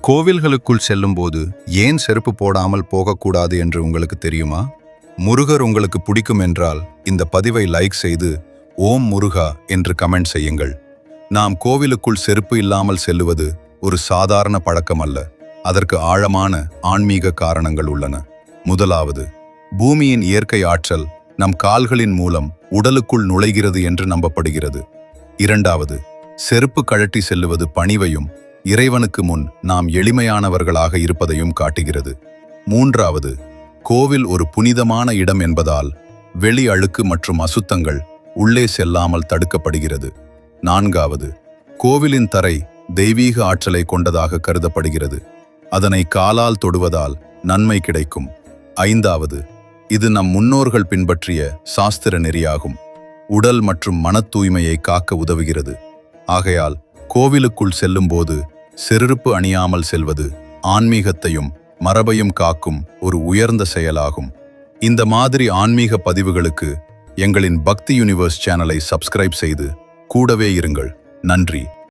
கோவில்களுக்குள் செல்லும்போது ஏன் செருப்பு போடாமல் போகக்கூடாது என்று உங்களுக்கு தெரியுமா? முருகர் உங்களுக்கு பிடிக்கும் என்றால் இந்த பதிவை லைக் செய்து ஓம் முருகா என்று கமெண்ட் செய்யுங்கள். நாம் கோவிலுக்குள் செருப்பு இல்லாமல் செல்லுவது ஒரு சாதாரண பழக்கம் அல்ல. அதற்கு ஆழமான ஆன்மீக காரணங்கள் உள்ளன. முதலாவது, பூமியின் இயற்கை ஆற்றல் நம் கால்களின் மூலம் உடலுக்குள் நுழைகிறது என்று நம்பப்படுகிறது. இரண்டாவது, செருப்பு கழட்டி செல்லுவது பணிவையும் இறைவனுக்கு முன் நாம் எளிமையானவர்களாக இருப்பதையும் காட்டுகிறது. மூன்றாவது, கோவில் ஒரு புனிதமான இடம் என்பதால் வெளி அழுக்கு மற்றும் அசுத்தங்கள் உள்ளே செல்லாமல் தடுக்கப்படுகிறது. நான்காவது, கோவிலின் தரை தெய்வீக ஆற்றலை கொண்டதாக கருதப்படுகிறது. அதனை காலால் தொடுவதால் நன்மை கிடைக்கும். ஐந்தாவது, இது நம் முன்னோர்கள் பின்பற்றிய சாஸ்திர நெறியாகும். உடல் மற்றும் மன தூய்மையை காக்க உதவுகிறது. ஆகையால் கோவிலுக்குள் செல்லும்போது செருப்பு அணியாமல் செல்வது ஆன்மீகத்தையும் மரபையும் காக்கும் ஒரு உயர்ந்த செயலாகும். இந்த மாதிரி ஆன்மீக பதிவுகளுக்கு எங்களின் பக்தி யூனிவர்ஸ் சேனலை சப்ஸ்கிரைப் செய்து கூடவே இருங்கள். நன்றி.